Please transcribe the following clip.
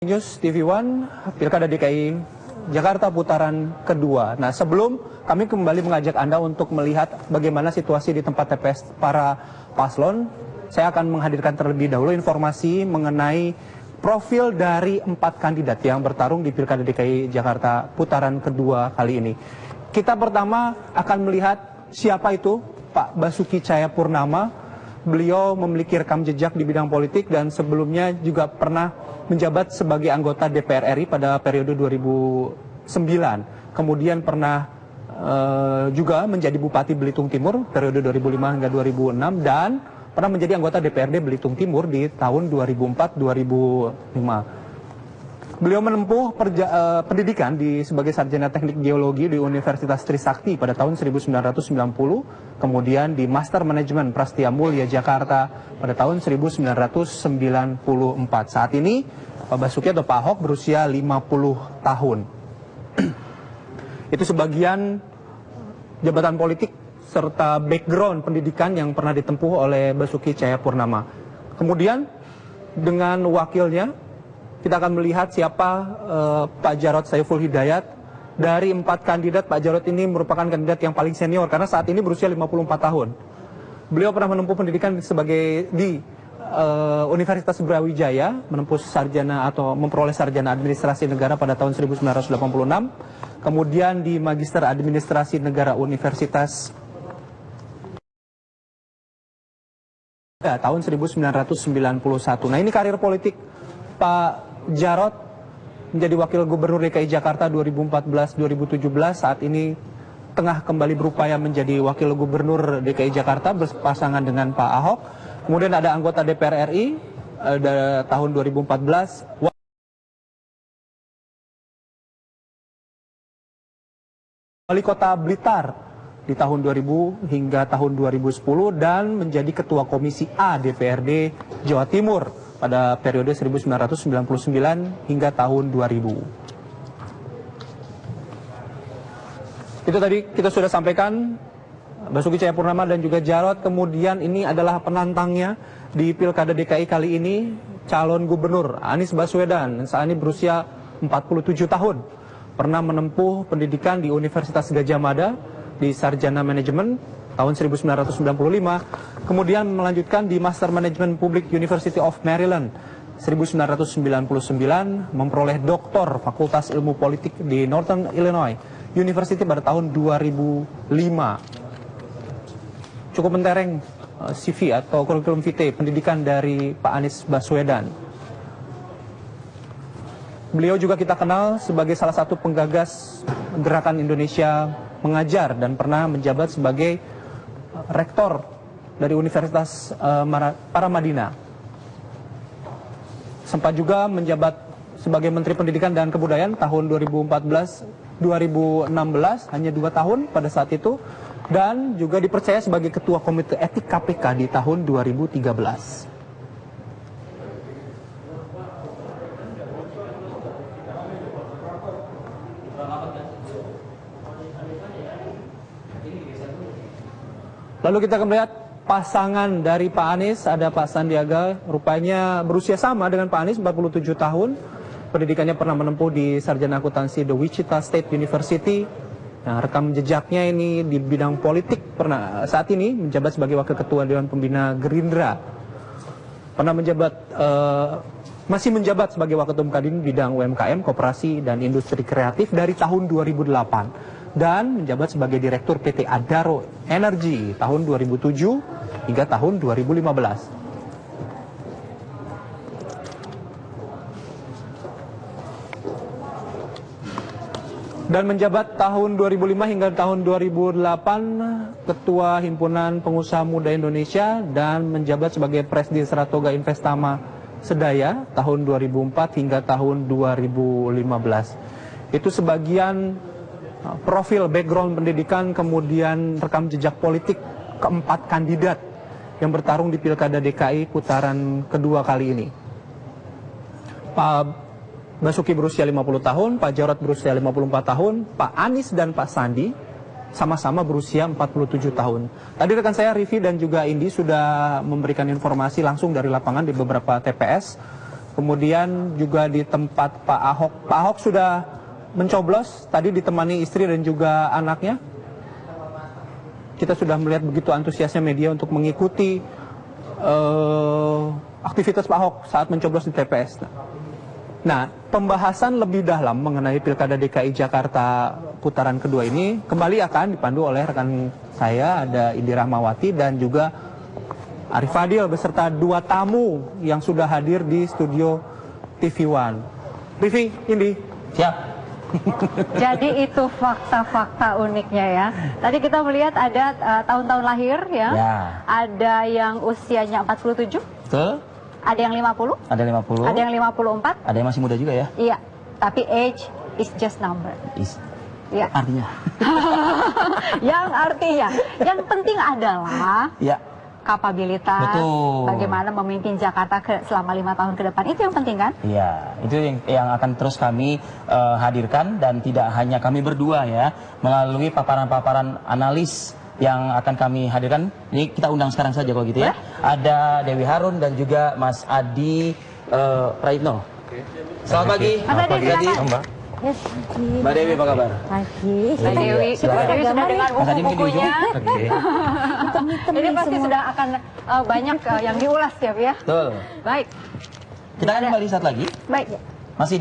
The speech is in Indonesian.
News TV One, Pilkada DKI Jakarta putaran kedua. Nah, sebelum kami kembali mengajak Anda untuk melihat bagaimana situasi di tempat TPS para paslon, saya akan menghadirkan terlebih dahulu informasi mengenai profil dari 4 kandidat yang bertarung di Pilkada DKI Jakarta putaran kedua kali ini. Kita pertama akan melihat siapa itu Pak Basuki Cahayapurnama. Beliau memiliki rekam jejak di bidang politik dan sebelumnya juga pernah menjabat sebagai anggota DPR RI pada periode 2009. Kemudian pernah juga menjadi Bupati Belitung Timur periode 2005 hingga 2006 dan pernah menjadi anggota DPRD Belitung Timur di tahun 2004-2005. Beliau menempuh pendidikan sebagai sarjana teknik geologi di Universitas Trisakti pada tahun 1990, kemudian di Master Manajemen Prastia Mulia Jakarta pada tahun 1994. Saat ini Pak Basuki atau Pak Ahok berusia 50 tahun. Itu sebagian jabatan politik serta background pendidikan yang pernah ditempuh oleh Basuki Cahayapurnama. Kemudian dengan wakilnya kita akan melihat siapa Pak Jarod Saiful Hidayat. Dari 4 kandidat, Pak Jarod ini merupakan kandidat yang paling senior karena saat ini berusia 54 tahun. Beliau pernah menempuh pendidikan di Universitas Brawijaya, menempuh sarjana atau memperoleh sarjana administrasi negara pada tahun 1986. Kemudian di Magister Administrasi Negara Universitas tahun 1991. Nah, ini karir politik Pak Jarod menjadi wakil gubernur DKI Jakarta 2014-2017, saat ini tengah kembali berupaya menjadi wakil gubernur DKI Jakarta berpasangan dengan Pak Ahok. Kemudian ada anggota DPR RI tahun 2014, Wali Kota Blitar di tahun 2000 hingga tahun 2010 dan menjadi Ketua Komisi A DPRD Jawa Timur pada periode 1999 hingga tahun 2000. Itu tadi kita sudah sampaikan Basuki Cahayapurnama dan juga Jarod. Kemudian ini adalah penantangnya di Pilkada DKI kali ini, calon gubernur Anies Baswedan. Saat ini berusia 47 tahun. Pernah menempuh pendidikan di Universitas Gadjah Mada di Sarjana Manajemen tahun 1995, kemudian melanjutkan di Master Management Public University of Maryland 1999, memperoleh doktor Fakultas Ilmu Politik di Northern Illinois University pada tahun 2005. Cukup mentereng CV atau kurikulum vitae pendidikan dari Pak Anies Baswedan. Beliau juga kita kenal sebagai salah satu penggagas Gerakan Indonesia Mengajar dan pernah menjabat sebagai rektor dari Universitas Paramadina. Sempat juga menjabat sebagai Menteri Pendidikan dan Kebudayaan tahun 2014-2016, hanya 2 tahun pada saat itu, dan juga dipercaya sebagai Ketua Komite Etik KPK di tahun 2013. Lalu kita akan melihat pasangan dari Pak Anies, ada Pak Sandiaga, rupanya berusia sama dengan Pak Anies, 47 tahun. Pendidikannya pernah menempuh di Sarjana Akuntansi The Wichita State University. Nah, rekam jejaknya ini di bidang politik, pernah saat ini menjabat sebagai Wakil Ketua Dewan Pembina Gerindra. Pernah menjabat, masih menjabat sebagai Wakil Ketua Kadin bidang UMKM, Koperasi, dan Industri Kreatif dari tahun 2008. Dan menjabat sebagai Direktur PT Adaro Energy tahun 2007 hingga tahun 2015. Dan menjabat tahun 2005 hingga tahun 2008 Ketua Himpunan Pengusaha Muda Indonesia dan menjabat sebagai Presdi Saratoga Investama Sedaya tahun 2004 hingga tahun 2015. Itu sebagian profil background pendidikan, kemudian rekam jejak politik keempat kandidat yang bertarung di Pilkada DKI putaran kedua kali ini. Pak Basuki berusia 50 tahun, Pak Jarod berusia 54 tahun, Pak Anies dan Pak Sandi sama-sama berusia 47 tahun. Tadi rekan saya Rivi dan juga Indi sudah memberikan informasi langsung dari lapangan di beberapa TPS Kemudian juga di tempat Pak Ahok. Pak Ahok sudah mencoblos, tadi ditemani istri dan juga anaknya. Kita sudah melihat begitu antusiasnya media untuk mengikuti aktivitas Pak Ahok saat mencoblos di TPS. Nah, pembahasan lebih dalam mengenai Pilkada DKI Jakarta putaran kedua ini kembali akan dipandu oleh rekan saya, ada Indi Rahmawati dan juga Arif Fadil beserta 2 tamu yang sudah hadir di studio TV One. Rivi, Indi. Siap. Jadi itu fakta-fakta uniknya ya. Tadi kita melihat ada tahun-tahun lahir ya. Ada yang usianya 47. Betul. Ada yang 50. Ada 50. Ada yang 54. Ada yang masih muda juga ya. Iya. Tapi age is just number. Iya. Artinya. Yang penting adalah Ya. kapabilitas, Betul. bagaimana memimpin Jakarta selama 5 tahun ke depan, itu yang penting kan? Iya, itu yang akan terus kami hadirkan, dan tidak hanya kami berdua ya, melalui paparan-paparan analis yang akan kami hadirkan. Ini kita undang sekarang saja kalau gitu ya. Ada Dewi Harun dan juga Mas Adi Praitno. Selamat pagi. Mas Adi, silakan. Mbak. Yes, pagi. Mbak Dewi apa kabar? Pagi. Mbak Dewi sudah dengan Mas Adi mungkin di ujung. buku-bukunya. Oke. Ini pasti sudah akan banyak yang diulas ya, Bu ya. Betul. Baik. Kita akan kembali saat lagi. Baik. Masih di